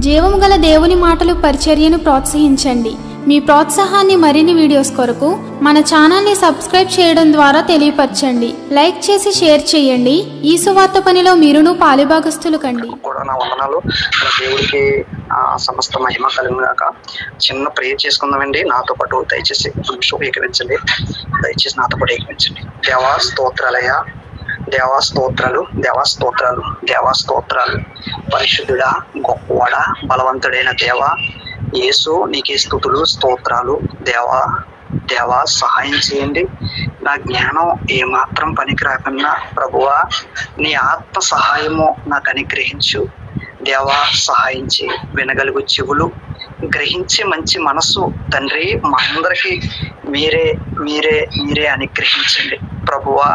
జీవము గల దేవుని మాటలు పరిచర్యను ప్రోత్సహించండి. మీ ప్రోత్సాహాన్ని మరిన్ని వీడియోస్ కొరకు మన ఛానల్ని సబ్స్క్రైబ్ చేయడం ద్వారా తెలియపరచండి. లైక్ చేసి షేర్ చేయండి. ఈ సువార్త పనిలో మీరును పాలుభాగస్తులు కండి. నా వందనాలు. దేవుడికి సమస్త మహిమ కలిగినాక చిన్న ప్రేయర్ చేసుకుందామండి. నాతో పాటు దయచేసి ఏకరించండి. దయచేసి నాతో పాటు ఏకరించండి. దేవా స్తోత్రాలయ, దేవా స్తోత్రాలు, దేవా స్తోత్రాలు, దేవా స్తోత్రాలు. పరిశుద్ధుడా, గొప్పవాడా, బలవంతుడైన దేవా యేసు నీకే స్తుతులు, స్తోత్రాలు. దేవా దేవా సహాయం చేయండి. నా జ్ఞానం ఏమాత్రం పనికి రాకుండా ప్రభువా నీ ఆత్మ సహాయము నాకు అనుగ్రహించు. దేవా సహాయం చేయి. వినగలుగు చెవులు, గ్రహించే మంచి మనస్సు తండ్రి మా అందరికీ మీరే మీరే మీరే అనుగ్రహించండి. ప్రభువా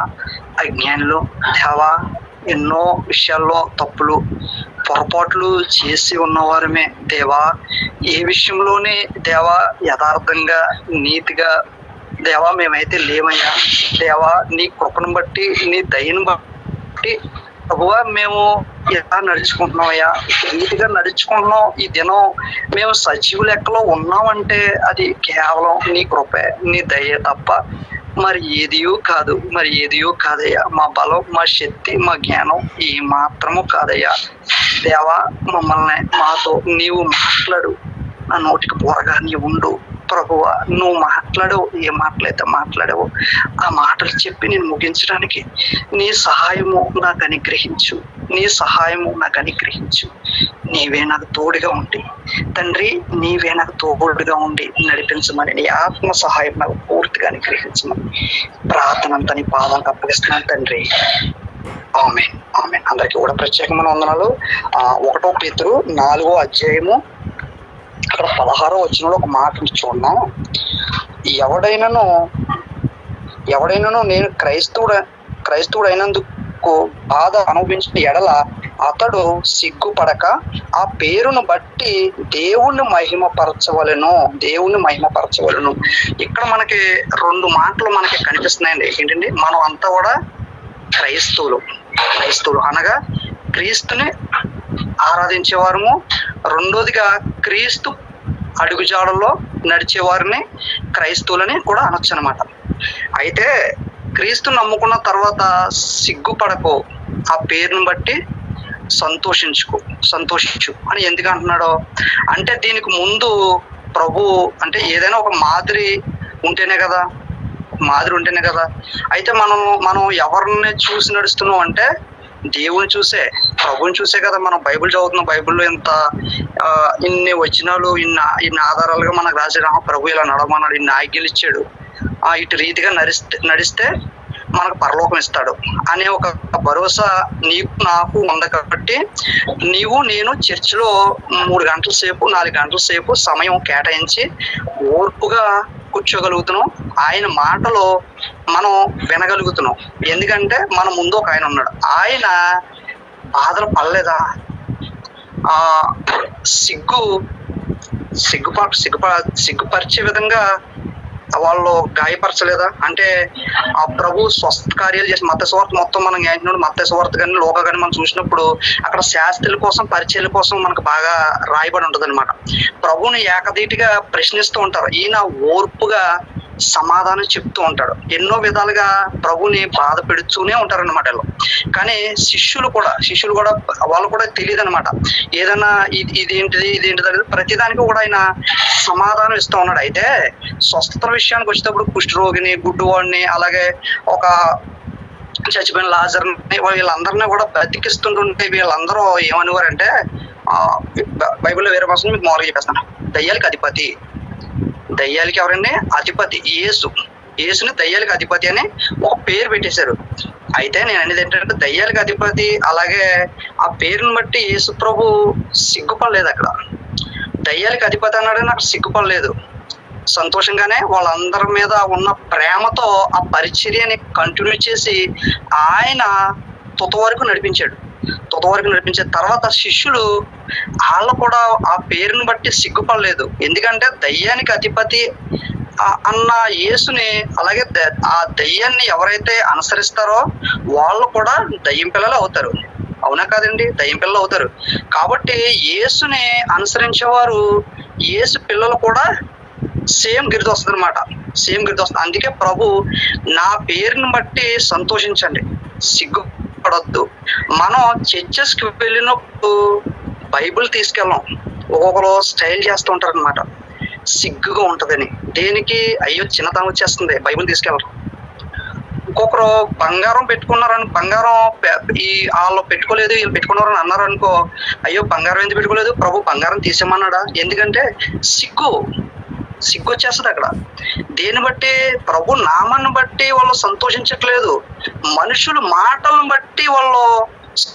అజ్ఞానులు దేవా ఎన్నో విషయాల్లో తప్పులు పొరపాట్లు చేసి ఉన్నవారమే దేవా, ఏ విషయంలోనే దేవా యథార్థంగా నీతిగా దేవా మేమైతే లేమయ్యా. దేవా నీ కృపను బట్టి నీ దయను బట్టి ప్రభువా మేము ఎలా నడుచుకుంటున్నామయ్యా, నీతిగా నడుచుకుంటున్నాం. ఈ దినం మేము సజీవ లెక్కలో ఉన్నామంటే అది కేవలం నీ కృపే, నీ దయ తప్ప మరి ఏదియో కాదు, మరి ఏదియో కాదయ్యా. మా బలం, మా శక్తి, మా జ్ఞానం ఏ మాత్రము కాదయ్యా. దేవా మమ్మల్ని మాతో నీవు మాట్లాడు. నా నోటికి పోరగా నీవు ఉండు ప్రభువా. నువ్వు మాట్లాడవు, ఏ మాటలైతే మాట్లాడావో ఆ మాటలు చెప్పి నేను ముగించడానికి నీ సహాయము నాకు అనుగ్రహించు. నీ సహాయము నాకు అనుగ్రహించు. నీవే నాకు తోడుగా ఉండి తండ్రి, నీవే నాకు తోడుగా ఉండి నడిపించమని, నీ ఆత్మ సహాయం నాకు పూర్తిగా అనుగ్రహించమని ప్రార్థనంతా నీ పాదాలకు అప్పగిస్తున్నాను తండ్రి. ఆమేన్, ఆమేన్. అందరికీ కూడా ప్రత్యేకమైన వందనాలు. 1 పేతురు 4వ అధ్యాయము అక్కడ 16వ వచనంలో ఒక మాట చూద్దాం. ఎవడైనాను నేను క్రైస్తవుడైనందుకు బాధ అనుభవించిన ఎడల అతడు సిగ్గుపడక ఆ పేరును బట్టి దేవుణ్ణి మహిమపరచవలెను. ఇక్కడ మనకి 2 మాటలు మనకి కనిపిస్తున్నాయండి. ఏంటండి, మనం అంతా కూడా క్రైస్తవులు అనగా క్రీస్తుని ఆరాధించేవారము. రెండోదిగా క్రీస్తు అడుగుజాడల్లో నడిచేవారిని క్రైస్తవులని కూడా అనొచ్చు అనమాట. అయితే క్రీస్తుని నమ్ముకున్న తర్వాత సిగ్గుపడకు, ఆ పేరును బట్టి సంతోషించు అని ఎందుకు అంటున్నాడో అంటే, దీనికి ముందు ప్రభు అంటే ఏదైనా ఒక మాదిరి ఉంటేనే కదా. అయితే మనం ఎవరిని చూసి నడుస్తున్నాం అంటే దేవుని చూసే, ప్రభుని చూసే కదా. మనం బైబిల్ చదువుతున్నాం. బైబిల్లో ఇన్ని వచనాలు, ఇన్ని ఆధారాలుగా మనకు రాసిన ప్రభు ఇలా నడమన్నాడు, ఇన్ని ఆజ్ఞలు ఇచ్చాడు, ఇటు రీతిగా నడిస్తే మనకు పరలోకం ఇస్తాడు అనే ఒక భరోసా నీకు నాకు ఉంది. కాబట్టి నేను చర్చిలో 3 గంటల సేపు 4 గంటల సేపు సమయం కేటాయించి ఓర్పుగా కూర్చోగలుగుతున్నాం. ఆయన మాటలో మనం వినగలుగుతున్నాం. ఎందుకంటే మన ముందు ఒక ఆయన ఉన్నాడు. ఆయన బాధలు పడలేదా? సిగ్గుపరిచే విధంగా వాళ్ళు గాయపరచలేదా? అంటే ఆ ప్రభు స్వస్థ కార్యాలు చేసి మత్తయి సువార్త మొత్తం మనం జ్ఞానించినప్పుడు మత్తయి సువార్త కానీ లోక కానీ మనం చూసినప్పుడు అక్కడ శాస్త్రుల కోసం, పరిచర్యల కోసం మనకు బాగా రాయబడి ఉంటుంది అనమాట. ప్రభుని ఏకధీటిగా ప్రశ్నిస్తూ ఉంటారు. ఈయన ఓర్పుగా సమాధానం చెప్తూ ఉంటాడు. ఎన్నో విధాలుగా ప్రభుని బాధ పెడుతూనే ఉంటారన్నమాట. కానీ శిష్యులు కూడా వాళ్ళు కూడా తెలియదు అనమాట. ఏదన్నా ఇదేంటిది అనేది ప్రతిదానికి కూడా ఆయన సమాధానం ఇస్తూ ఉన్నాడు. అయితే స్వస్థత విషయానికి వచ్చేటప్పుడు కుష్ఠరోగిని, గుడ్డివాడిని, అలాగే ఒక చచ్చిపోయిన లాజర్ని, వీళ్ళందరినీ కూడా బ్రతికిస్తుంటుంటే వీళ్ళందరూ ఏమనేవారంటే, బైబిల్లో వేరే భాషను మీకు మామూలుగా చెప్పేస్తాను, దయ్యాలకి ఎవరండి అధిపతి యేసుని దయ్యాలకి అధిపతి అని ఒక పేరు పెట్టేశారు. అయితే నేను అనేది ఏంటంటే, దయ్యాలకి అధిపతి అలాగే ఆ పేరుని బట్టి యేసు ప్రభు సిగ్గుపడలేదు. అక్కడ దయ్యాలకి అధిపతి అన్నాడు, నాకు సిగ్గుపడలేదు. సంతోషంగానే వాళ్ళందరి మీద ఉన్న ప్రేమతో ఆ పరిచర్యని కంటిన్యూ చేసి ఆయన తుత వరకు నడిపించాడు. నడిపించిన తర్వాత శిష్యులు వాళ్ళు కూడా ఆ పేరుని బట్టి సిగ్గుపడలేదు. ఎందుకంటే దయ్యానికి అధిపతి అన్న యేసుని, అలాగే ఆ దయ్యాన్ని ఎవరైతే అనుసరిస్తారో వాళ్ళు కూడా దయ్యం పిల్లలు అవుతారు. అవునా కాదండి? దయ్యం పిల్లలు అవుతారు. కాబట్టి యేసుని అనుసరించేవారు, యేసు పిల్లలు కూడా సేమ్ గిరిది వస్తుంది అనమాట. సేమ్ గిరిది వస్తుంది. అందుకే ప్రభు నా పేరుని బట్టి సంతోషించండి, సిగ్గుపడొద్దు. మనం చర్చెస్కి వెళ్ళినప్పుడు బైబిల్ తీసుకెళ్ళాం. ఒక్కొక్కరు స్టైల్ చేస్తూ ఉంటారు అనమాట, సిగ్గుగా ఉంటుందని. దేనికి? అయ్యో చిన్నతనం వచ్చేస్తుంది, బైబిల్ తీసుకెళ్ళరు. ఇంకొకరు బంగారం పెట్టుకున్నారని, బంగారం ఈ వాళ్ళు పెట్టుకోలేదు వీళ్ళు పెట్టుకున్నారని అన్నారు అనుకో, అయ్యో బంగారం ఎందుకు పెట్టుకోలేదు, ప్రభు బంగారం తీసేమన్నాడా? ఎందుకంటే సిగ్గు వచ్చేస్తుంది అక్కడ. దేన్ని బట్టి? ప్రభు నామాన్ని బట్టి వాళ్ళు సంతోషించట్లేదు, మనుషుల మాటలను బట్టి వాళ్ళు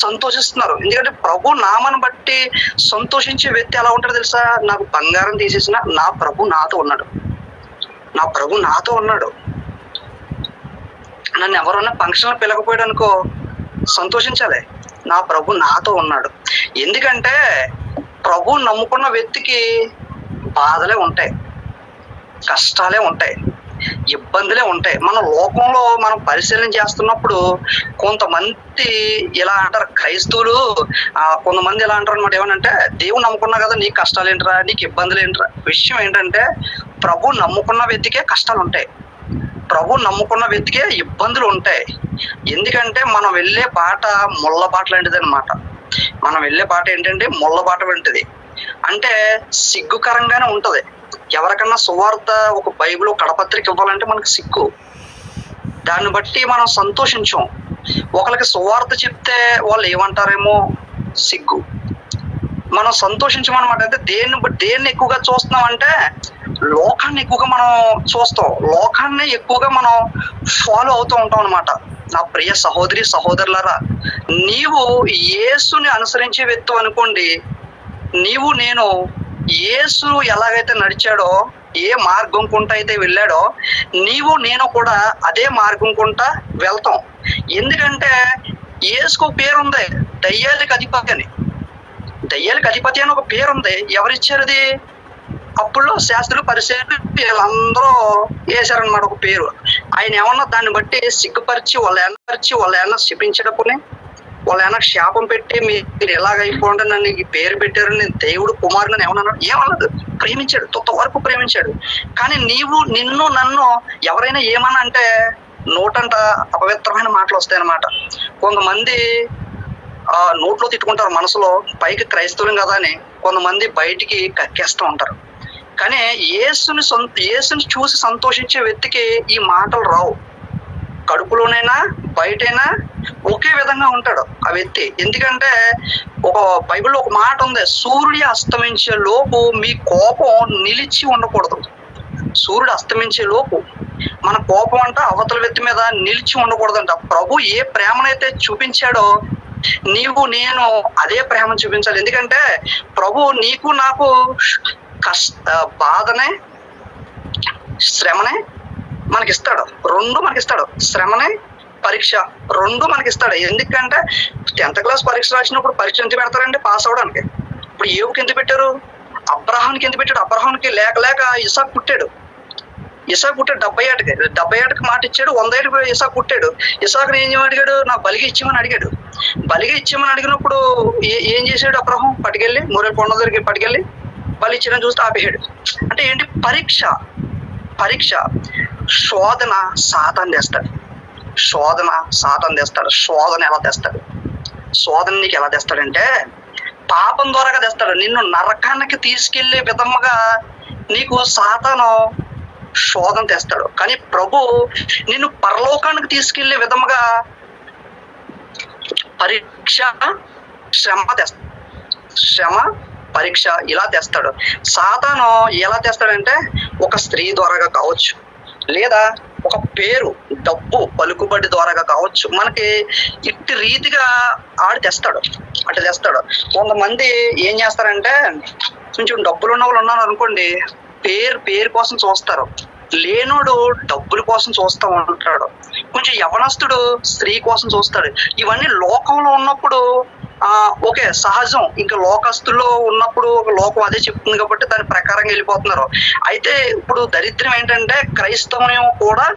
సంతోషిస్తున్నారు. ఎందుకంటే ప్రభు నామాన్ని బట్టి సంతోషించే వ్యక్తి ఎలా ఉంటాడో తెలుసా? నాకు బంగారం తీసేసిన నా ప్రభు నాతో ఉన్నాడు, నా ప్రభు నాతో ఉన్నాడు. నన్ను ఎవరన్నా ఫంక్షన్లో పిలకపోయాడు అనుకో, సంతోషించాలి, నా ప్రభు నాతో ఉన్నాడు. ఎందుకంటే ప్రభు నమ్ముకున్న వ్యక్తికి బాధలే ఉంటాయి, కష్టాలే ఉంటాయి, ఇబ్బందులే ఉంటాయి. మన లోకంలో మనం పరిశీలన చేస్తున్నప్పుడు కొంతమంది ఇలా అంటారు, క్రైస్తవులు కొంతమంది ఇలా అంటారు అనమాట. ఏమనంటే, దేవుని నమ్ముకున్నా కదా, నీకు కష్టాలు ఏంట్రా, నీకు ఇబ్బందులు ఏంట్రా? విషయం ఏంటంటే ప్రభు నమ్ముకున్న వ్యక్తికే కష్టాలు ఉంటాయి, ప్రభు నమ్ముకున్న వ్యక్తికే ఇబ్బందులు ఉంటాయి. ఎందుకంటే మనం వెళ్ళే బాట ముళ్ళ బాట లాంటిది అనమాట. మనం వెళ్ళే బాట ఏంటంటే ముళ్ళ బాట వంటిది. అంటే సిగ్గుకరంగానే ఉంటది. ఎవరికన్నా సువార్త, ఒక బైబిల్, ఒక కడపత్రిక ఇవ్వాలంటే మనకు సిగ్గు. దాన్ని బట్టి మనం సంతోషించాం. ఒకరికి సువార్త చెప్తే వాళ్ళు ఏమంటారేమో సిగ్గు. మనం సంతోషించమన్నమాట. అంటే దేన్ని ఎక్కువగా చూస్తున్నాం అంటే లోకాన్ని ఎక్కువగా మనం చూస్తాం, లోకాన్ని ఎక్కువగా మనం ఫాలో అవుతూ ఉంటాం అనమాట. నా ప్రియ సహోదరి సహోదరులారా, నీవు యేసుని అనుసరించే వ్యక్తి అనుకోండి, నీవు నేను యేసు ఎలాగైతే నడిచాడో, ఏ మార్గం కుంటా అయితే వెళ్ళాడో, నీవు నేను కూడా అదే మార్గం కుంటా వెళ్తాం. ఎందుకంటే యేసుకు పేరుంది, దయ్యాలకు అధిపతి అని. దయ్యాలకు అధిపతి అని ఒక పేరుంది. ఎవరిచ్చారు అది? అప్పుల్లో శాస్త్రులు, పరిశీలకులు వీళ్ళందరూ వేశారనమాట ఒక పేరు. ఆయన ఏమన్నా దాన్ని బట్టి సిగ్గుపరిచి వాళ్ళు ఏమన్నా శపించడకుని, వాళ్ళు ఏమన్నా శాపం పెట్టి మీరు ఎలాగైపోండి నన్ను ఈ పేరు పెట్టారని, దేవుడు కుమారుని ఏమన్నా ఏమన్నది? ప్రేమించాడు, తొత్త వరకు ప్రేమించాడు. కానీ నిన్ను నన్ను ఎవరైనా ఏమన్నా అంటే నోటంట అపవిత్రమైన మాటలు వస్తాయన్నమాట. కొంతమంది నోట్లో తిట్టుకుంటారు, మనసులో పైకి క్రైస్తవులం కదా అని. కొంతమంది బయటికి కక్కేస్తూ ఉంటారు. కానీ యేసుని చూసి సంతోషించే వ్యక్తికి ఈ మాటలు రావు. కడుపులోనైనా బయటైనా ఒకే విధంగా ఉంటాడు ఆ వ్యక్తి. ఎందుకంటే ఒక బైబిల్లో ఒక మాట ఉంది, సూర్యుడు అస్తమించే లోపు మీ కోపం నిలిచి ఉండకూడదు. సూర్యుడు అస్తమించే లోపు మన కోపం అంట అవతల వ్యక్తి మీద నిలిచి ఉండకూడదంట. ప్రభు ఏ ప్రేమనైతే చూపించాడో నీవు నేను అదే ప్రేమను చూపించాలి. ఎందుకంటే ప్రభు నీకు నాకు బాధనే శ్రమనే మనకిస్తాడు, రెండు మనకిస్తాడు. శ్రమనే పరీక్ష రెండు మనకిస్తాడు. ఎందుకంటే 10th క్లాస్ పరీక్ష రాసినప్పుడు పరీక్ష ఎంత పెడతారండి పాస్ అవడానికి? ఇప్పుడు ఏవుకి ఎంత పెట్టారు? అబ్రహాంకి ఎంత పెట్టాడు? అబ్రహాంకి లేక ఇసాక్ పుట్టాడు. 70 ఏటకి మాట ఇచ్చాడు, 100 ఏటకి ఇసాక్ పుట్టాడు. ఇసాక్ని ఏం అడిగాడు? నాకు బలిగా ఇచ్చామని అడిగాడు. బలిగా ఇచ్చామని అడిగినప్పుడు ఏం చేశాడు? అబ్రహాం పట్టుకెళ్ళి మోరేలు కొండ దగ్గరికి పట్టుకెళ్ళి బలి ఇచ్చాడని చూస్తే ఆపేశాడు. అంటే ఏంటి? పరీక్ష శోధన సాతాను తెస్తాడు. శోధన ఎలా తెస్తాడు? శోధన నీకు ఎలా తెస్తాడంటే పాపం ద్వారా తెస్తాడు. నిన్ను నరకానికి తీసుకెళ్లే విధముగా నీకు సాతాను శోధన తెస్తాడు. కానీ ప్రభు నిన్ను పరలోకానికి తీసుకెళ్లే విధముగా పరీక్ష శ్రమ తెస్తాడు. శ్రమ పరీక్ష ఇలా తెస్తాడు. సాతాను ఎలా తెస్తాడంటే ఒక స్త్రీ ద్వారాగా కావచ్చు, లేదా ఒక పేరు, డబ్బు, పలుకుబడి ద్వారాగా కావచ్చు. మనకి ఇట్టి రీతిగా ఆడు తెస్తాడు. కొంతమంది ఏం చేస్తారంటే కొంచెం డబ్బులు ఉన్న వాళ్ళు ఉన్నారు అనుకోండి, పేరు కోసం చూస్తారు. లేనోడు డబ్బుల కోసం చూస్తూ ఉంటాడు. కొంచెం యవనస్తుడు స్త్రీ కోసం చూస్తాడు. ఇవన్నీ లోకంలో ఉన్నప్పుడు ఓకే సహజం, ఇంకా లోకస్తుల్లో ఉన్నప్పుడు లోకం అదే చెప్తుంది కాబట్టి దాని ప్రకారంగా వెళ్ళిపోతున్నారు. అయితే ఇప్పుడు దరిద్రం ఏంటంటే క్రైస్తవం కూడా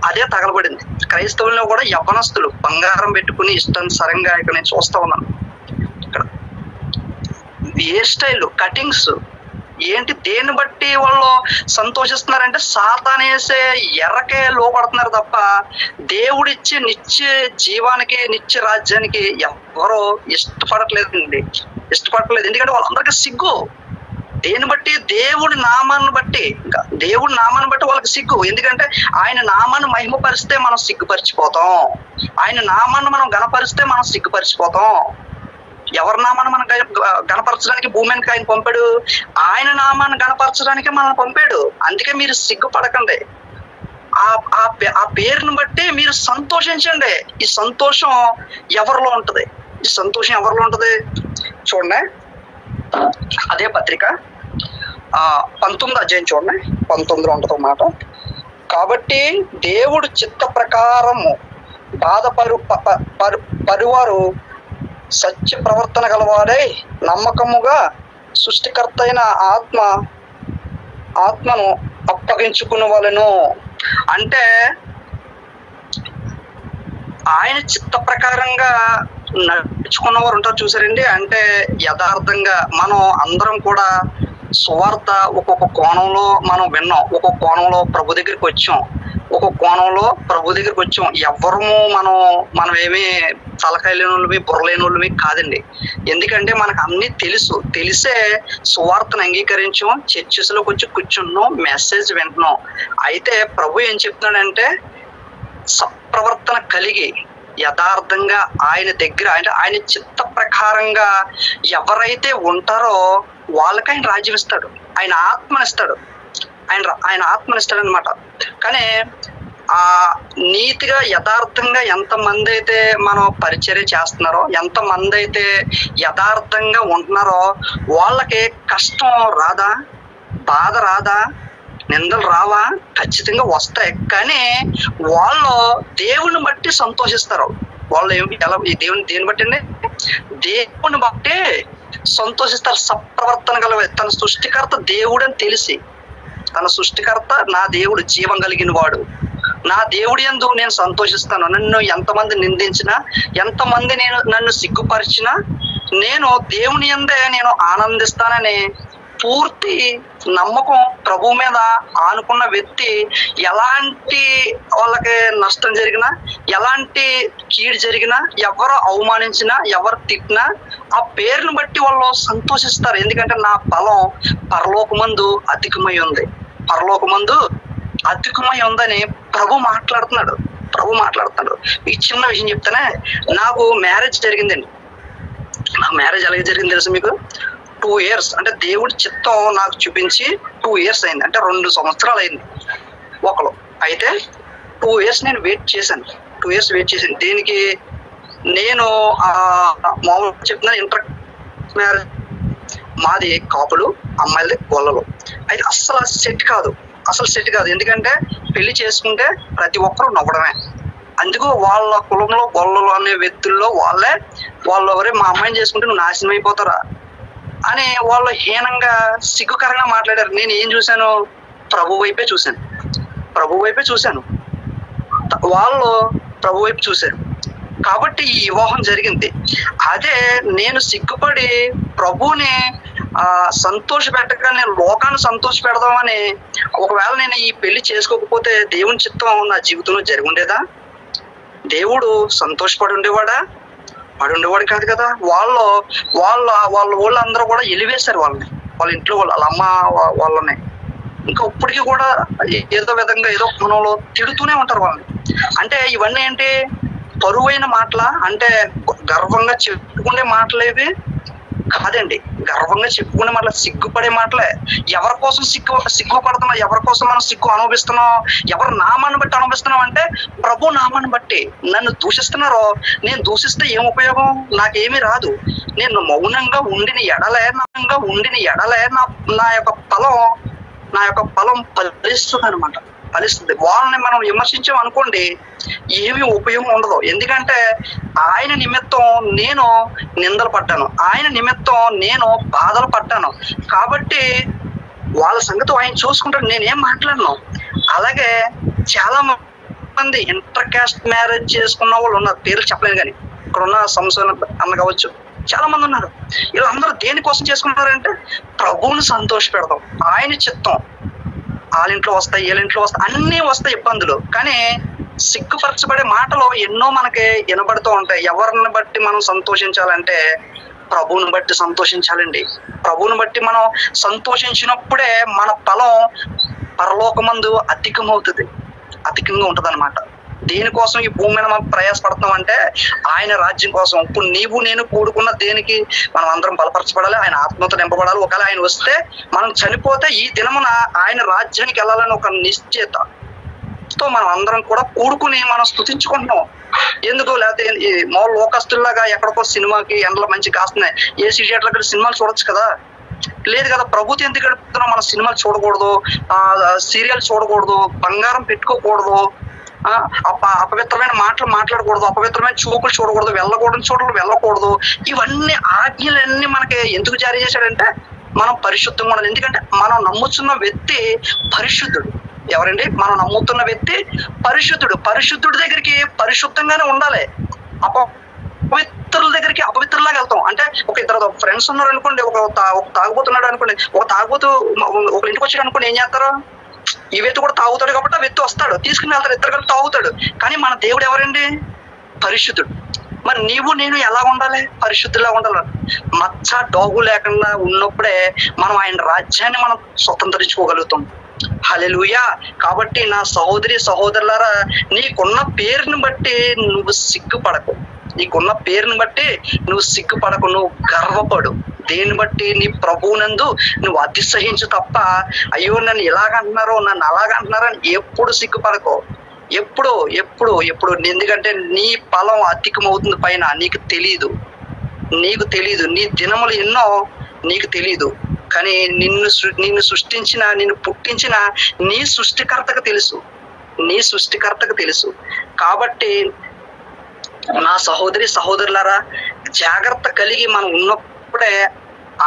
అదే తగలబడింది. క్రైస్తవుల్లో కూడా యవ్వనస్తులు బంగారం పెట్టుకుని ఇష్టానుసారంగా ఇక్కడ నేను చూస్తా ఉన్నాను. ఇక్కడ హెయిర్ స్టైల్, కటింగ్స్ ఏంటి, దేన్ని బట్టి వాళ్ళు సంతోషిస్తున్నారంటే సాతానేసే ఎర్రకే లోపడుతున్నారు తప్ప దేవుడిచ్చే నిత్య జీవానికి నిత్య రాజ్యానికి ఎవరో ఇష్టపడట్లేదు. ఎందుకంటే వాళ్ళందరికీ సిగ్గు. దేన్ని బట్టి? దేవుడి నామాన్ని బట్టి. దేవుడి నామాన్ని బట్టి వాళ్ళకి సిగ్గు. ఎందుకంటే ఆయన నామాన్ని మహిమపరిస్తే మనం సిగ్గుపరిచిపోతాం, ఆయన నామాన్ని మనం గణపరిస్తే మనం సిగ్గుపరిచిపోతాం. ఎవరి నామాన్ని మనం గణపరచడానికి భూమికి ఆయన పంపాడు, ఆయన నామాన్ని గణపరచడానికి మనల్ని పంపాడు. అందుకే మీరు సిగ్గుపడకండి. ఆ పేరుని బట్టి మీరు సంతోషించండి. ఈ సంతోషం ఎవరిలో ఉంటది? చూడండి, అదే పత్రిక 19వ అధ్యాయం చూడండి, 19లో ఉంటుంది మాట. కాబట్టి దేవుడు చిత్త ప్రకారము పరువారు సత్య ప్రవర్తన గలవాడై నమ్మకముగా సృష్టికర్త అయిన ఆత్మను అప్పగించుకున్న వాళ్ళను. అంటే ఆయన చిత్త ప్రకారంగా నడుచుకున్నవారు ఉంటారు చూసారండి. అంటే యథార్థంగా మనం అందరం కూడా సువార్త ఒక్కొక్క కోణంలో మనం విన్నాం, ఒక్కొక్క కోణంలో ప్రభు దగ్గరికి వచ్చాం, ఎవ్వరము మనం ఏమీ తలకాయ లేని వాళ్ళవి బుర్రలేని వాళ్ళవి కాదండి. ఎందుకంటే మనకు అన్ని తెలిసే సువార్తను అంగీకరించాం, చర్చెస్లోకి వచ్చి కూర్చున్నాం, మెసేజ్ వింటున్నాం. అయితే ప్రభు ఏం చెప్తున్నాడంటే సత్ప్రవర్తన కలిగి యథార్థంగా ఆయన దగ్గర అంటే ఆయన చిత్త ప్రకారంగా ఎవరైతే ఉంటారో వాళ్ళకి ఆయన రాజ్యం ఇస్తాడు, ఆయన ఆత్మనిస్తాడు, ఆయన ఆత్మనిస్తాడు అనమాట. కానీ ఆ నీతిగా యథార్థంగా ఎంతమంది అయితే మనం పరిచర్య చేస్తున్నారో, ఎంతమంది అయితే యథార్థంగా ఉంటున్నారో వాళ్ళకి కష్టం రాదా, బాధ రాదా, నిందలు రావా? ఖచ్చితంగా వస్తాయి. కానీ వాళ్ళు దేవుని బట్టి సంతోషిస్తారు. వాళ్ళు దేని బట్టి అండి? దేవుని బట్టి సంతోషిస్తారు. సత్ప్రవర్తన గల తన సృష్టికర్త దేవుడు అని తెలిసి, తన సృష్టికర్త నా దేవుడు జీవం కలిగిన వాడు, నా దేవుడి యందు నేను సంతోషిస్తాను. నన్ను ఎంతమంది నిందించినా, ఎంతమంది నన్ను సిగ్గుపరిచినా నేను దేవుని యందే నేను ఆనందిస్తానని పూర్తి నమ్మకం ప్రభు మీద ఆనుకున్న వ్యక్తి ఎలాంటి వాళ్ళకి నష్టం జరిగినా, ఎలాంటి కీడు జరిగినా, ఎవరు అవమానించినా, ఎవరు తిట్టినా ఆ పేరును బట్టి వాళ్ళు సంతోషిస్తారు. ఎందుకంటే నా బలం పరలోకమందు అధికమై ఉంది, ఉందని ప్రభు మాట్లాడుతున్నాడు. మీకు చిన్న విషయం చెప్తానే, నాకు మ్యారేజ్ జరిగిందండి. నాకు మ్యారేజ్ ఎలాగ జరిగింది తెలుసు మీకు? 2 years అంటే దేవుడి చిత్తం నాకు చూపించి 2 years అయింది, అంటే 2 సంవత్సరాలు అయింది ఒకరు. అయితే 2 years నేను వెయిట్ చేశాను. దీనికి నేను మామూలుగా చెప్తున్నాను, ఇంటర్ మ్యారేజ్ మాది కాపులు, అమ్మాయిలది గొల్లలు. అయితే అస్సలు సెట్ కాదు. ఎందుకంటే పెళ్లి చేసుకుంటే ప్రతి ఒక్కరు నవ్వడమే. అందుకు వాళ్ళ కులంలో గొల్లలు అనే వ్యక్తుల్లో వాళ్ళు ఎవరే మా అమ్మాయిని చేసుకుంటే నువ్వు నాశనం అయిపోతారా అని వాళ్ళు హీనంగా సిగ్గుకరంగా మాట్లాడారు. నేను ఏం చూశాను? ప్రభు వైపే చూశాను. వాళ్ళు ప్రభు వైపు చూశారు కాబట్టి ఈ వివాహం జరిగింది. అదే నేను సిగ్గుపడి ప్రభువుని సంతోష పెట్టక నేను లోకాన్ని సంతోష పెడదామని ఒకవేళ నేను ఈ పెళ్లి చేసుకోకపోతే దేవుని చిత్తం నా జీవితంలో జరిగి ఉండేదా? దేవుడు సంతోషపడి ఉండేవాడా? ఉండేవాడు కాదు కదా. వాళ్ళందరూ కూడా ఎలివేశారు వాళ్ళ ఇంట్లో వాళ్ళ అమ్మ వాళ్ళని. ఇంకా ఇప్పటికీ కూడా ఏదో విధంగా ఏదో కోణంలో తిడుతూనే ఉంటారు వాళ్ళని. అంటే ఇవన్నీ ఏంటి? పరువైన మాటల, అంటే గర్వంగా చెప్పుకునే మాటలేవి కాదండి. గర్వంగా చెప్పుకునే మాటలు, సిగ్గుపడే మాటలే. ఎవరి కోసం సిగ్గుపడుతున్నాం, ఎవరి కోసం మనం సిగ్గు అనుభవిస్తున్నాం, ఎవరి నామాన్ని బట్టి అనుభవిస్తున్నాం అంటే ప్రభు నామాన్ని బట్టి. నన్ను దూషిస్తున్నారో, నేను దూషిస్తే ఏం ఉపయోగం? నాకేమీ రాదు. నేను మౌనంగా ఉండిన ఎడలే నా యొక్క ఫలం ఫలిస్తుంది అనమాట. ఫలిస్తుంది. వాళ్ళని మనం విమర్శించాం అనుకోండి, ఏమీ ఉపయోగం ఉండదు. ఎందుకంటే ఆయన నిమిత్తం నేను నిందలు పడ్డాను, ఆయన నిమిత్తం నేను బాధలు పడ్డాను. కాబట్టి వాళ్ళ సంగతి ఆయన చూసుకుంటాడు, నేనేం మాట్లాడను. అలాగే చాలా మంది ఇంటర్ కాస్ట్ మ్యారేజ్ చేసుకున్న వాళ్ళు ఉన్నారు, పేర్లు చెప్పలేను కానీ ఇక్కడ ఉన్న సంస్థ అన్న కావచ్చు, చాలా మంది ఉన్నారు. వీళ్ళందరూ దేనికోసం చేసుకుంటారంటే ప్రభువుని సంతోష పెడతాం, ఆయన చిత్తం. వాళ్ళ ఇంట్లో వస్తాయి, వీళ్ళ ఇంట్లో వస్తాయి, అన్నీ వస్తాయి ఇబ్బందులు. కానీ సిగ్గుపరచబడే మాటలు ఎన్నో మనకి వినబడుతూ ఉంటాయి. ఎవరిని బట్టి మనం సంతోషించాలంటే ప్రభువుని బట్టి సంతోషించాలండి. ప్రభువుని బట్టి మనం సంతోషించినప్పుడే మన ఫలం పరలోకమందు అధికంగా ఉంటుంది అన్నమాట. దేనికోసం ఈ భూమి మీద మనం ప్రయాసపడుతున్నాం అంటే ఆయన రాజ్యం కోసం. ఇప్పుడు నీవు నేను కూడుకున్న దేనికి మనం అందరం బలపరచబడాలి, ఆయన ఆత్మతో నింపబడాలి. ఒకవేళ ఆయన వస్తే మనం చనిపోతే ఈ దినమున ఆయన రాజ్యానికి వెళ్ళాలని ఒక నిశ్చయతతో మనం అందరం కూడా కూడుకుని మనం స్తుతించుకుంటున్నాం. ఎందుకు? లేకపోతే మామూలు లోకస్తుల్లాగా ఎక్కడికో సినిమాకి ఎండలో మంచి కాస్తున్నాయి, ఏసీ థియేటర్లో సినిమాలు చూడొచ్చు కదా, లేదు కదా. ప్రభుత్వం ఎందుకు గడుపుతున్నాం? మన సినిమాలు చూడకూడదు, సీరియల్ చూడకూడదు, బంగారం పెట్టుకోకూడదు, అపవిత్రమైన మాటలు మాట్లాడకూడదు, అపవిత్రమైన చూపులు చూడకూడదు, వెళ్ళకూడదు. ఇవన్నీ ఆజ్ఞలన్నీ మనకి ఎందుకు జారీ చేశాడంటే మనం పరిశుద్ధంగా ఉండాలి. ఎందుకంటే మనం నమ్ముతున్న వ్యక్తి పరిశుద్ధుడు. ఎవరండి? మనం నమ్ముతున్న వ్యక్తి పరిశుద్ధుడు. పరిశుద్ధుడి దగ్గరికి పరిశుద్ధంగానే ఉండాలి. అపవిత్రుల దగ్గరికి అపవిత్రులాగా వెళ్తాం. అంటే ఒక ఇద్దరు ఫ్రెండ్స్ ఉన్నారు అనుకోండి, ఒక తాగుబోతున్నాడు అనుకోండి, ఒక తాగుబోతు ఒక ఇంటికి వచ్చాడు అనుకోండి, ఏం చేస్తారు? ఈ వ్యక్తి కూడా తాగుతాడు కాబట్టి ఆ వ్యక్తి వస్తాడు, తీసుకుని వెళ్తాడు, ఇద్దరు కలిసి తాగుతాడు. కానీ మన దేవుడు ఎవరండి? పరిశుద్ధుడు. మరి నీవు నేను ఎలా ఉండాలి? పరిశుద్ధులా ఉండాలి. మచ్చ డోగు లేకుండా ఉన్నప్పుడే మనం ఆయన రాజ్యాన్ని మనం స్వతంత్రించుకోగలుగుతాం. హల్లెలూయా. కాబట్టి నా సహోదరి సహోదరులారా, నీకున్న పేరుని బట్టి నువ్వు సిగ్గుపడకు, నీకున్న పేరుని బట్టి నువ్వు సిగ్గుపడకు, నువ్వు గర్వపడు. దేన్ని బట్టి? నీ ప్రభువునందు నువ్వు అతిశయించు తప్ప అయ్యో నన్ను ఇలాగంటున్నారో నన్ను అలాగంటున్నారో అని ఎప్పుడు సిగ్గుపడకో. ఎప్పుడు. ఎందుకంటే నీ ఫలం అధికమవుతుంది పైన. నీకు తెలీదు. నీ దినములు ఎన్నో నీకు తెలీదు. కానీ నిన్ను సృష్టించిన, నిన్ను పుట్టించిన నీ సృష్టికర్తకు తెలుసు. కాబట్టి నా సహోదరి సహోదరులారా, జాగ్రత్త కలిగి మనం ఉన్నప్పుడే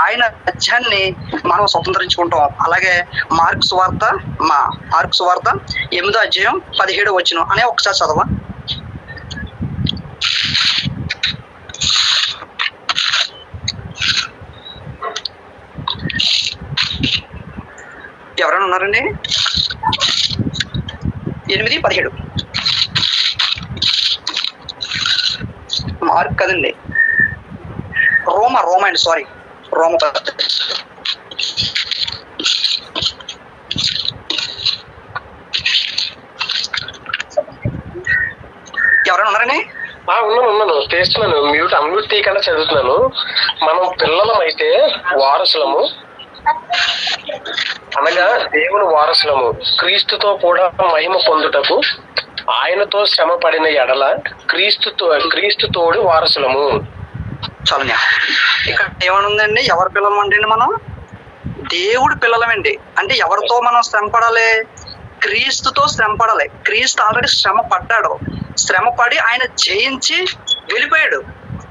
ఆయన రాజ్యాన్ని మనం స్వతంత్రించుకుంటాం. అలాగే మార్కు సువార్త 8వ అధ్యాయం 17వ వచనం అనే ఒకసారి చదవా. ఎవరైనా ఉన్నారండి? 8:17 మార్క్ కదండి, రోమా అండి, సారీ, రోమ. ఎవరైనా ఉన్నారండి? ఉన్నాను, చేస్తున్నాను. అన్మ్యూట్ తీయకుండా చదువుతున్నాను. మనం పిల్లలమైతే వారసులము, అనగా దేవుని వారసులము, క్రీస్తుతో కూడా మహిమ పొందుటకు ఆయనతో శ్రమ పడిన ఎడల క్రీస్తు తోడు వారసులము. చాలు. ఇక్కడ ఏమనుందండి? ఎవరి పిల్లలు అంటే మనం దేవుడి పిల్లలమండి. అంటే ఎవరితో మనం శ్రమ పడాలి? క్రీస్తుతో శ్రమ పడాలి. క్రీస్తు ఆల్రెడీ శ్రమ పడ్డాడు. శ్రమ పడి ఆయన జయించి వెళ్ళిపోయాడు.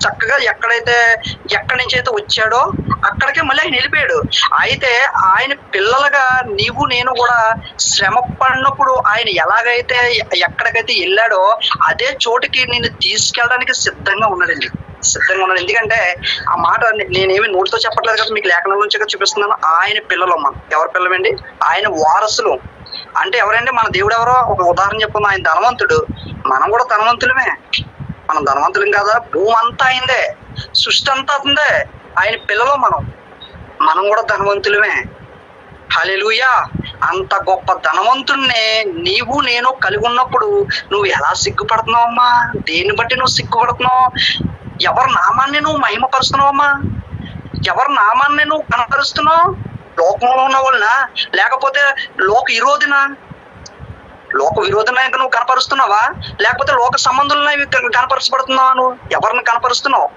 చక్కగా ఎక్కడి నుంచి అయితే వచ్చాడో అక్కడికే మళ్ళీ ఆయన వెళ్ళిపోయాడు. అయితే ఆయన పిల్లలుగా నీవు నేను కూడా శ్రమ పడినప్పుడు ఆయన ఎలాగైతే ఎక్కడికైతే వెళ్ళాడో అదే చోటుకి నిన్ను తీసుకెళ్ళడానికి సిద్ధంగా ఉన్నాడండి. ఎందుకంటే ఆ మాట నేనేమి నోటితో చెప్పట్లేదు కదా, మీకు లేఖనం నుంచి చూపిస్తున్నాను. ఆయన పిల్లలు మనం. ఎవరి పిల్లలండి? ఆయన వారసులు. అంటే ఎవరండి? మన దేవుడు ఎవరో ఒక ఉదాహరణ చెప్పుకుందాం. ఆయన ధనవంతుడు, మనం కూడా ధనవంతులమే. మనం ధనవంతులం కదా, భూమి అంతా అయిందే, సృష్టి అంతా ఉందే, ఆయన పిల్లలు మనం కూడా ధనవంతులమే. హల్లెలూయా. అంత గొప్ప ధనవంతుణ్ణి నీవు నేను కలిగి ఉన్నప్పుడు నువ్వు ఎలా సిగ్గుపడుతున్నావమ్మా? దేన్ని బట్టి నువ్వు సిగ్గుపడుతున్నావు? ఎవరి నామాన్ని నువ్వు మహిమపరుస్తున్నావమ్మా? ఎవరి నామాన్ని నువ్వు కనపరుస్తున్నావు? లోకంలో ఉన్న వాళ్ళనా, లేకపోతే లోక విరోధన నువ్వు కనపరుస్తున్నావా? లేకపోతే లోక సంబంధులను కనపరచబడుతున్నావా? నువ్వు ఎవరిని కనపరుస్తున్నావు?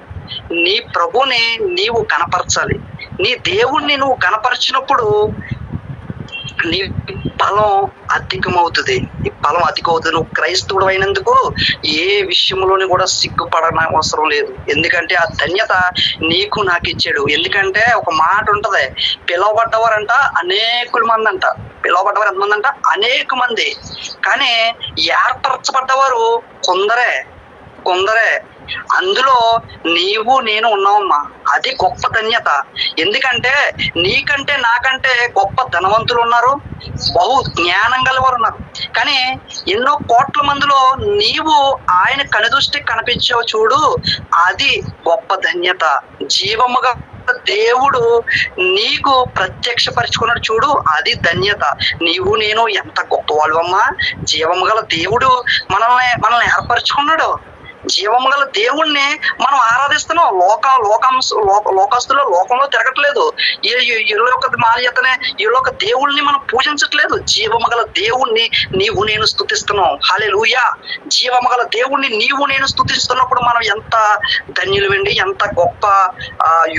నీ ప్రభుని నీవు కనపరచాలి. నీ దేవుణ్ణి నువ్వు కనపరిచినప్పుడు నీ బలం అధికమవుతుంది. నీ బలం అధికమవుతుంది. నువ్వు క్రైస్తవుడు అయినందుకు ఏ విషయంలోని కూడా సిగ్గుపడన అవసరం లేదు. ఎందుకంటే ఆ ధన్యత నీకు నాకు ఇచ్చాడు. ఎందుకంటే ఒక మాట ఉంటది, పిలువబడ్డవారంట అనేకుల మంది అంట. పిలువబడ్డవారు ఎంతమంది అంట? అనేక మంది. కానీ ఏర్పరచబడ్డవారు కొందరే. అందులో నీవు నేను ఉన్నావమ్మా. అది గొప్ప ధన్యత. ఎందుకంటే నీకంటే నాకంటే గొప్ప ధనవంతులు ఉన్నారు, బహు జ్ఞానం గలవారు ఉన్నారు. కానీ ఎన్నో కోట్ల మందిలో నీవు ఆయన కనుదృష్టి కనిపించావు చూడు, అది గొప్ప ధన్యత. జీవముగా దేవుడు నీకు ప్రత్యక్షపరుచుకున్నాడు చూడు, అది ధన్యత. నీవు నేను ఎంత గొప్పవాళ్ళు అమ్మా. జీవము గల దేవుడు మనల్ని ఏర్పరచుకున్నాడు. జీవము గల దేవుణ్ణి మనం ఆరాధిస్తున్నాం. లోకస్తులో లోకంలో తిరగట్లేదు. ఒక దేవుణ్ణి మనం పూజించట్లేదు. జీవము గల దేవుణ్ణి నీవు నేను స్తుతిస్తున్నాం. హల్లెలూయా. జీవము గల దేవుణ్ణి నీవు నేను స్తుతిస్తున్నప్పుడు మనం ఎంత ధన్యులమండి, ఎంత గొప్ప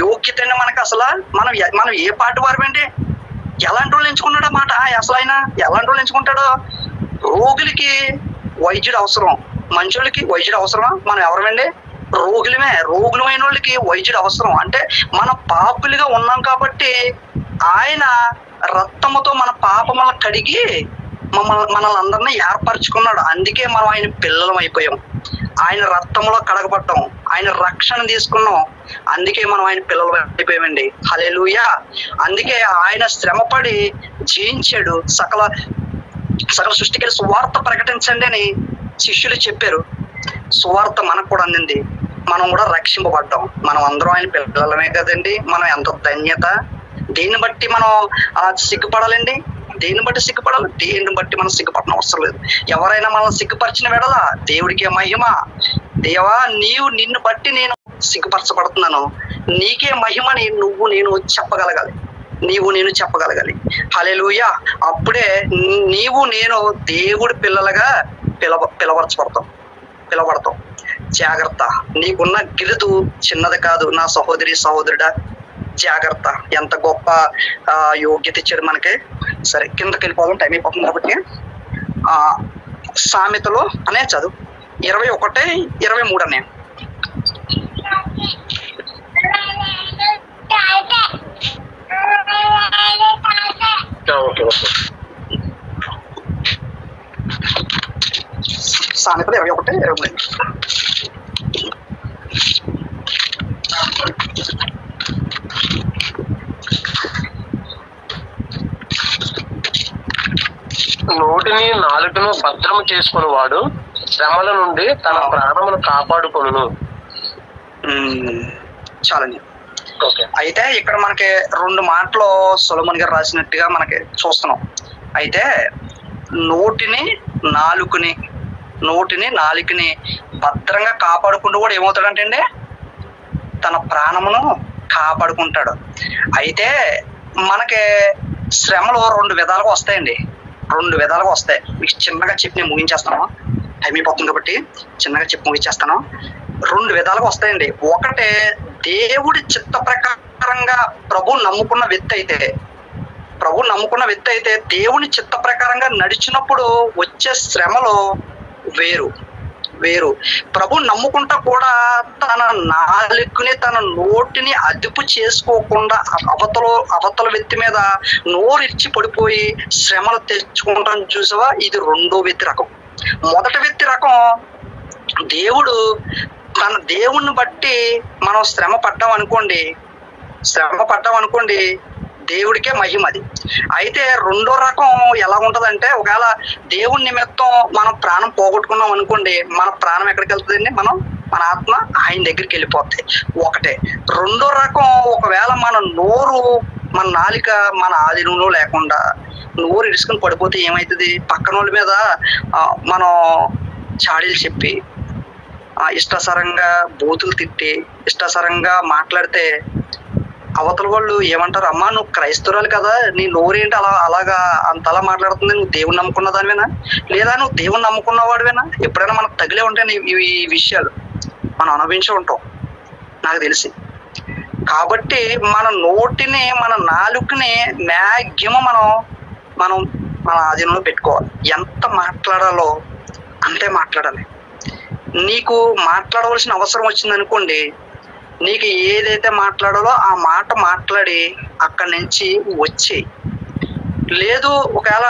యోగ్యత అండి మనకి. అసలు మనం ఏ పాటి వారమండి? ఎలాంటి వాళ్ళు ఎంచుకున్నాడు అన్నమాట. అసలు ఆయన ఎలాంటి వాళ్ళు ఎంచుకుంటాడు? రోగులకి వైద్యుడు అవసరం, మనుషులకి వైద్యుడు అవసరమా? మనం ఎవరమండి? రోగులమైన వాళ్ళకి వైద్యుడు అవసరం. అంటే మన పాపులుగా ఉన్నాం కాబట్టి ఆయన రక్తముతో మన పాపములను కడిగి మనల్ని అందరినీ ఏర్పరచుకున్నాడు. అందుకే మనం ఆయన పిల్లలం అయిపోయాం. ఆయన రక్తంలో కడగబడ్డాం, ఆయన రక్షణ తీసుకున్నాం. అందుకే మనం ఆయన పిల్లలు అయిపోయామండి. హల్లెలూయా. అందుకే ఆయన శ్రమపడి జయించాడు. సకల సృష్టికి సువార్త ప్రకటించండి అని శిష్యులు చెప్పారు. సువార్త మనకు కూడా అందింది. మనం కూడా రక్షింపబడ్డాం. మనం అందరం ఆయన పిల్లలమే కదండి. మనం ఎంత ధన్యత. దేన్ని బట్టి మనం సిగ్గుపడాలండి? దేన్ని బట్టి సిగ్గుపడాలి? దేన్ని బట్టి మనం సిగ్గుపడడం అవసరం లేదు. ఎవరైనా మనం సిగ్గుపరిచిన వెడలా దేవుడికే మహిమ. దేవా, నిన్ను బట్టి నేను సిగ్గుపరచబడుతున్నాను, నీకే మహిమని నేను చెప్పగలగాలి. నీవు నేను చెప్పగలగాలి. హల్లెలూయా. అప్పుడే నీవు నేను దేవుడి పిల్లలుగా పిలవబడతాం. జాగ్రత్త. నీకున్న గిరుదు చిన్నది కాదు నా సహోదరి సహోదరుడా. జాగ్రత్త. ఎంత గొప్ప యోగ్యత ఇచ్చాడు మనకి. సరే, కిందకి వెళ్ళిపోదాం, టైం అయిపోతుంది కాబట్టి. సామెతలు అనే చదువు 21:23 అనే. సామెతలు 21:23. నోటిని నాలుకను భద్రము చేసుకుని వాడు శ్రమల నుండి తన ప్రాణమును కాపాడుకొనును. చాలండి. అయితే ఇక్కడ మనకి 2 మాటలు సొలొమోన్ గారు రాసినట్టుగా మనకి చూస్తున్నాం. అయితే నోటిని నాలుకని భద్రంగా కాపాడుకుంటూ కూడా ఏమవుతాడంటే తన ప్రాణమును కాపాడుకుంటాడు. అయితే మనకి శ్రమలు 2 విధాలుగా వస్తాయండి. 2 విధాలుగా వస్తాయి. మీకు చిన్నగా చెప్పి నేను ముగించేస్తాను, టైం అయిపోతుంది కాబట్టి చిన్నగా చెప్పి ముగించేస్తాను. 2 విధాలుగా వస్తాయండి. ఒకటే, దేవుడి చిత్త ప్రకారంగా ప్రభువు నమ్ముకున్న వ్యక్తి అయితే దేవుని చిత్త ప్రకారంగా నడిచినప్పుడు వచ్చే శ్రమలు వేరు. ప్రభు నమ్ముకుంటా కూడా తన నాలుకని తన నోటిని అదుపు చేసుకోకుండా అవతల వ్యక్తి మీద నోరిచ్చి పడిపోయి శ్రమలు తెచ్చుకుంటాం చూసావా, ఇది 2వ వ్యక్తి రకం. మొదటి వ్యక్తి రకం, దేవుణ్ణి బట్టి మనం శ్రమ పడ్డాం అనుకోండి దేవుడికే మహిమది. అయితే 2వ రకం ఎలా ఉంటదంటే, ఒకవేళ దేవుని నిమిత్తం మనం ప్రాణం పోగొట్టుకున్నాం అనుకోండి, మన ప్రాణం ఎక్కడికి వెళ్తుందండి? మన ఆత్మ ఆయన దగ్గరికి వెళ్ళిపోతాయి. ఒకటే. 2వ రకం, ఒకవేళ మన నోరు, మన నాలిక మన ఆధీనంలో లేకుండా నోరు ఇరుసుకుని పడిపోతే ఏమవుతుంది? పక్కన వాళ్ళ మీద మనం చాడీలు చెప్పి ఇష్టాసారంగా బూతులు తిట్టి ఇష్టాసారంగా మాట్లాడితే అవతల వాళ్ళు ఏమంటారు? అమ్మా, నువ్వు క్రైస్తవురాలు కదా, నీ నోరేంటి అలాగా అంతలా మాట్లాడుతుంది? నువ్వు దేవుని నమ్ముకున్న దానివేనా, లేదా నువ్వు దేవుని నమ్ముకున్నవాడివేనా? ఎప్పుడైనా మనకు తగిలే ఉంటాయి ఈ విషయాలు, మనం అనుభవించి ఉంటాం నాకు తెలిసి. కాబట్టి మన నోటిని, మన నాలుకని మ్యాక్సిమం మనం మనం మన ఆధీనంలో పెట్టుకోవాలి. ఎంత మాట్లాడాలో అంతే మాట్లాడాలి. నీకు మాట్లాడవలసిన అవసరం వచ్చిందనుకోండి, నీకు ఏదైతే మాట్లాడాలో ఆ మాట మాట్లాడి అక్కడి నుంచి వచ్చి, లేదు ఒకవేళ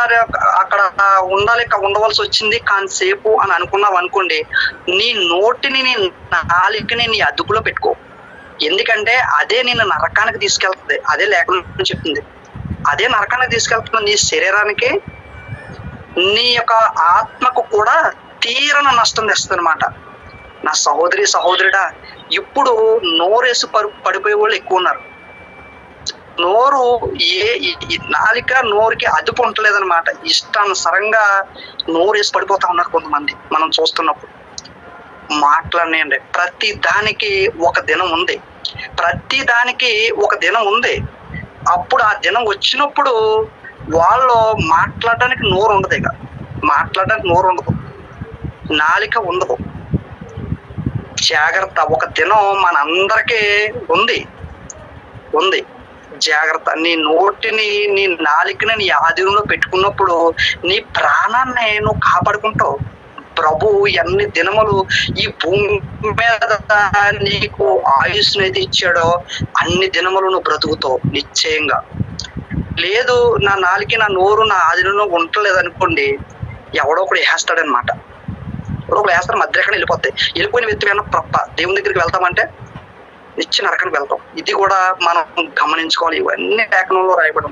అక్కడ ఉండవలసి వచ్చింది కాసేపు అని అనుకున్నావు అనుకోండి, నీ నోటిని నీ నాలుకని నీ అదుపులో పెట్టుకో. ఎందుకంటే అదే నిన్ను నరకానికి తీసుకెళ్తుంది. అదే లేఖనం చెప్తుంది, అదే నరకానికి తీసుకెళ్తుంది. నీ శరీరానికి నీ యొక్క ఆత్మకు కూడా తీరన నష్టం తెస్తుంది అనమాట. నా సహోదరి సహోదరుడా, ఇప్పుడు నోరేసి పడిపోయే వాళ్ళు ఎక్కువ ఉన్నారు. నోరు నాలిక నోరుకి అదుపు ఉండలేదన్నమాట. ఇష్టానుసరంగా నోరేసి పడిపోతా ఉన్నారు కొంతమంది మనం చూస్తున్నప్పుడు. మాట్లాడండి. ప్రతి దానికి ఒక దినం ఉంది, ప్రతి దానికి ఒక దినం ఉంది. అప్పుడు ఆ దినం వచ్చినప్పుడు వాళ్ళు మాట్లాడడానికి నోరు ఉండదు. ఇక మాట్లాడడానికి నోరు ఉండదు, నాలిక ఉండదు. జాగ్రత్త. ఒక దినం మనందరికీ ఉంది. జాగ్రత్త. నీ నోటిని నీ నాలికని నీ ఆధీనంలో పెట్టుకున్నప్పుడు నీ ప్రాణాన్ని నువ్వు కాపాడుకుంటావు. ప్రభు ఎన్ని దినములు ఈ భూమి మీద నీకు ఆయుష్నైతే ఇచ్చాడో అన్ని దినములు నువ్వు బ్రతుకుతావు నిశ్చయంగా. లేదు నా నాలిక నా నోరు నా ఆధీనంలో ఉండలేదు అనుకోండి, ఎవడో ఒకడు వేస్తాడనమాట. ఎవడో ఒకడు వేస్తాడు, మధ్యలో వెళ్ళిపోతాయి. వెళ్ళిపోయిన వ్యక్తి ఏమన్నా దేవుని దగ్గరికి వెళ్తామంటే నిత్య నరకానికి వెళ్తాం. ఇది కూడా మనం గమనించుకోవాలి. ఇవన్నీ లేఖనంలో రాయబడి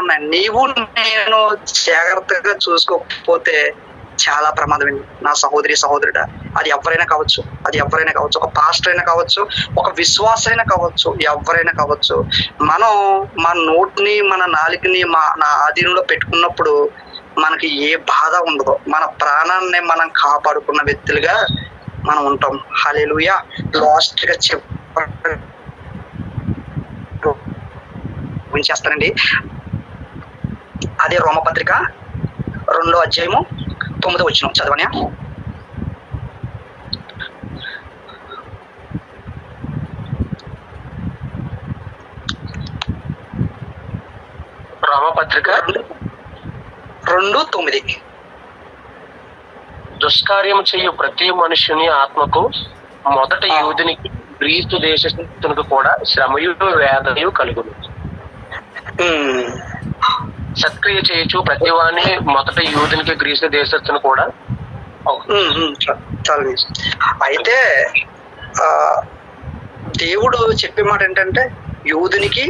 ఉన్నాయి. నీవు నేను జాగ్రత్తగా చూసుకోకపోతే చాలా ప్రమాదం అండి నా సహోదరి సహోదరుడా. అది ఎవరైనా కావచ్చు, ఒక పాస్టర్ అయినా కావచ్చు, ఒక విశ్వాస అయినా కావచ్చు, ఎవరైనా కావచ్చు. మనం మన నోటిని మన నాలుకని నా ఆధీనంలో పెట్టుకున్నప్పుడు మనకి ఏ బాధ ఉండదు. మన ప్రాణాన్ని మనం కాపాడుకున్న వ్యక్తులుగా మనం ఉంటాం. హల్లెలూయా. లాస్ట్ గా చేస్తానండి. అదే రోమపత్రిక 2వ అధ్యాయము 9వ వచనం చదవనా? రోమపత్రిక 2:9. దుష్కార్యం చేయు ప్రతి మనుషుని ఆత్మకు మొదట యూదునికి గ్రీసు దేశస్థునికి కూడా శ్రమయు వేదనయు కలుగును. సత్క్రియ చేయొచ్చు ప్రతివాని మొదట యూదునికి గ్రీసు దేశస్థుని కూడా. అయితే దేవుడు చెప్పే మాట ఏంటంటే యూదునికి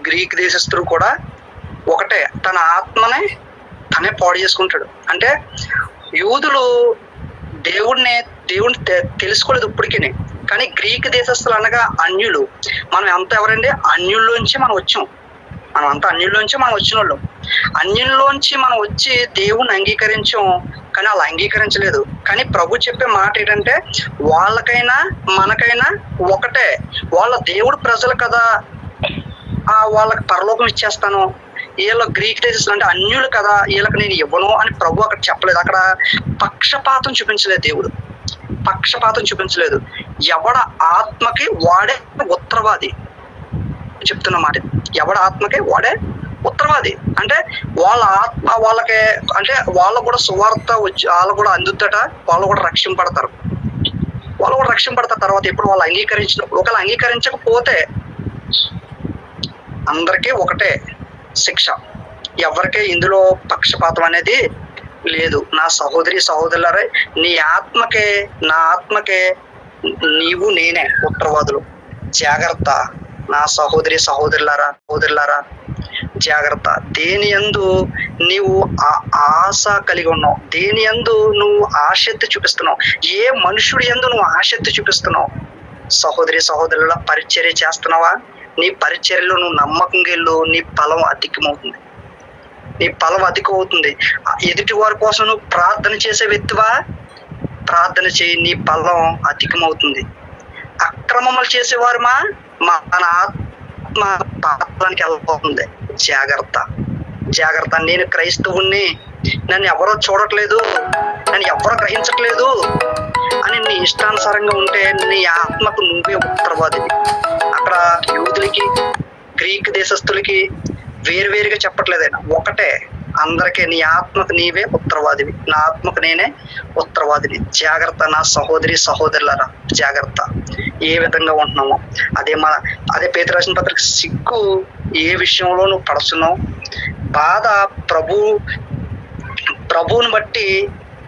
గ్రీక్ దేశస్థుడు కూడా ఒకటే, తన ఆత్మనే తనే పాడు చేసుకుంటాడు. అంటే యూదులు దేవుడిని తెలుసుకోలేదు ఇప్పటికీ. కానీ గ్రీక్ దేశస్తులు అనగా అన్యులు. మనం అంతా ఎవరండి? అన్యుల్లోంచి మనం వచ్చాం. వచ్చిన వాళ్ళు. అన్యుల్లోంచి మనం వచ్చి దేవుణ్ణి అంగీకరించాం, కానీ వాళ్ళు అంగీకరించలేదు. కానీ ప్రభు చెప్పే మాట ఏంటంటే వాళ్ళకైనా మనకైనా ఒకటే. వాళ్ళ దేవుడు ప్రజలు కదా, వాళ్ళకి పరలోకం ఇచ్చేస్తాను. వీళ్ళ గ్రీక్ దేశస్తులు అంటే అన్యులు కదా, వీళ్ళకి నేను ఇవ్వను అని ప్రభు అక్కడ చెప్పలేదు. అక్కడ పక్షపాతం చూపించలేదు దేవుడు, ఎవడ ఆత్మకి వాడే ఉత్తరవాది చెప్తున్న మాట. ఎవడ ఆత్మకి వాడే ఉత్తరవాది అంటే వాళ్ళ ఆత్మ వాళ్ళకి, అంటే వాళ్ళు కూడా సువార్త వచ్చి వాళ్ళు కూడా అందుతట, వాళ్ళు కూడా రక్షింపడతారు. తర్వాత ఇప్పుడు వాళ్ళు అంగీకరించినప్పుడు, ఒకవేళ అంగీకరించకపోతే అందరికీ ఒకటే శిక్ష. ఎవరికే ఇందులో పక్షపాతం అనేది లేదు. నా సహోదరి సహోదరులారా, నీ ఆత్మకే నా ఆత్మకే నీవు నేనే ఉత్తరవాదులు. జాగ్రత్త నా సహోదరి సహోదరులారా, జాగ్రత్త. దేని యందు నీవు ఆశ కలిగి ఉన్నావు, దేని యందు నువ్వు ఆసక్తి చూపిస్తున్నావు, ఏ మనుషుడి యందు నువ్వు ఆసక్తి చూపిస్తున్నావు? సహోదరి సహోదరుల పరిచర్య చేస్తున్నావా? నీ పరిచర్యలో నువ్వు నమ్మకంగా వెళ్ళు, నీ ఫలం అధికమవుతుంది. ఎదుటి వారి కోసం నువ్వు ప్రార్థన చేసే వ్యక్తివా? ప్రార్థన చేయి, నీ ఫలం అధికమవుతుంది. అక్రమములు చేసేవారు మన ఆత్మ పాతాళానికి వెళ్ళిపోతుంది. జాగ్రత్త. నేను క్రైస్తవుణ్ణి, నన్ను ఎవరో చూడట్లేదు, నన్ను ఎవరో గ్రహించట్లేదు అని నీ ఇష్టానుసారంగా ఉంటే నీ ఆత్మకు నువ్వే ఉత్తరవాదివి. అక్కడ యూదులకి గ్రీక్ దేశస్తులకి వేరువేరుగా చెప్పట్లేదు ఆయన, ఒకటే. అందరికీ నీ ఆత్మకు నీవే ఉత్తరవాదివి, నా ఆత్మకు నేనే ఉత్తరవాదిని. జాగ్రత్త నా సహోదరి సహోదరులారా, జాగ్రత్త ఏ విధంగా ఉంటున్నామో. అదే పేతురు రాసిన పత్రిక, సిగ్గు ఏ విషయంలో నువ్వు పడుతున్నావు, బాధ ప్రభువుని బట్టి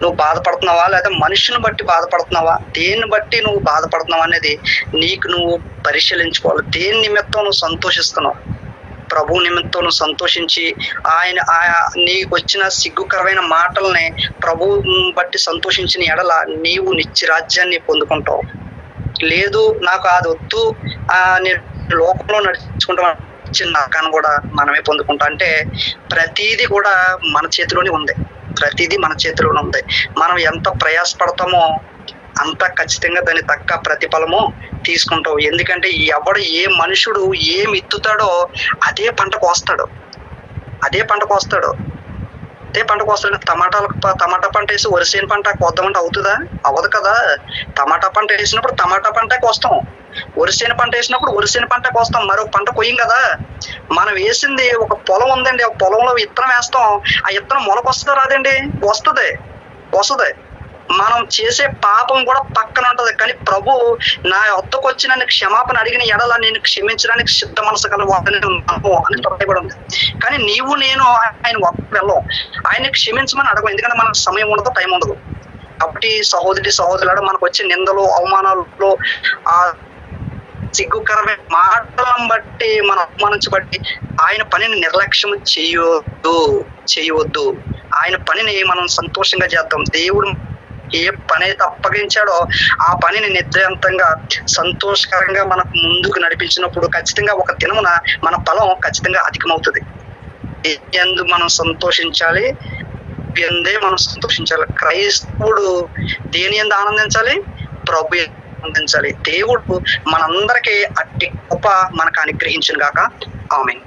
నువ్వు బాధపడుతున్నావా, లేదా మనుషుని బట్టి బాధపడుతున్నావా, దేన్ని బట్టి నువ్వు బాధపడుతున్నావా అనేది నీకు నువ్వు పరిశీలించుకోవాలి. దేని నిమిత్తం నువ్వు సంతోషిస్తున్నావు? ప్రభు నిమిత్తం నువ్వు సంతోషించి నీకు వచ్చిన సిగ్గుకరమైన మాటల్ని ప్రభువు బట్టి సంతోషించిన ఎడల నీవు నిత్యరాజ్యాన్ని పొందుకుంటావు. లేదు నాకు అది వద్దు, నేను లోకంలో నడుచుకుంటా నరకాన్ని కూడా మనమే పొందుకుంటాం. అంటే ప్రతీది కూడా మన చేతిలోనే ఉంది, ప్రతిదీ మన చేతిలోనే ఉంది. మనం ఎంత ప్రయాసపడతామో అంత ఖచ్చితంగా దాని తగ్గ ప్రతిఫలము తీసుకుంటావు. ఎందుకంటే ఏ మనుషుడు ఏమి ఎత్తుతాడో అదే పంట కోస్తాడు. టమాటా పంట వేసి వరిసేని పంట కోద్దామంటే అవుతుందా? అవ్వదు కదా. టమాటా పంట వేసినప్పుడు టమాటా పంట కోస్తాం, వరిసేని పంట వేసినప్పుడు వరిసేని పంట కోస్తాం, మరో పంట కొయ్యం కదా. మనం వేసింది ఒక పొలం ఉందండి, ఆ పొలంలో విత్తనం వేస్తాం, ఆ విత్తనం మొలకొస్తుందా రాదండి? వస్తుంది. మనం చేసే పాపం కూడా పక్కన ఉంటది. కానీ ప్రభు నా వద్దకు వచ్చి నన్ను క్షమాపణ అడిగిన ఎడల నేను క్షమించడానికి సిద్ధ మనసు గల వాడిని అని రాయబడి ఉంది. కానీ నీవు నేను ఆయన వద్దకు వెళ్ళం, ఆయన క్షమించమని అడగం. ఎందుకంటే మనకు సమయం ఉండదు, టైం ఉండదు. కాబట్టి సహోదరులారా, మనకు వచ్చే నిందలు అవమానాలలో ఆ సిగ్గుకరమైన మాటలను బట్టి మనం అవమానించబట్టి ఆయన పనిని నిర్లక్ష్యం చేయవద్దు. ఆయన పనిని మనం సంతోషంగా చేద్దాం. దేవుడు ఏ పని అయితే అప్పగించాడో ఆ పనిని నిర్దయంతంగా సంతోషకరంగా మనకు ముందుకు నడిపించినప్పుడు ఖచ్చితంగా ఒక దినమున మన ఫలం ఖచ్చితంగా అధికమవుతుంది. ఎందు మనం సంతోషించాలి, మనం సంతోషించాలి. క్రైస్తవుడు దేని ఎందు ఆనందించాలి? ప్రభు ఆనందించాలి. దేవుడు మనందరికీ అట్టి కృప మనకు అనుగ్రహించును గాక. ఆమేన్.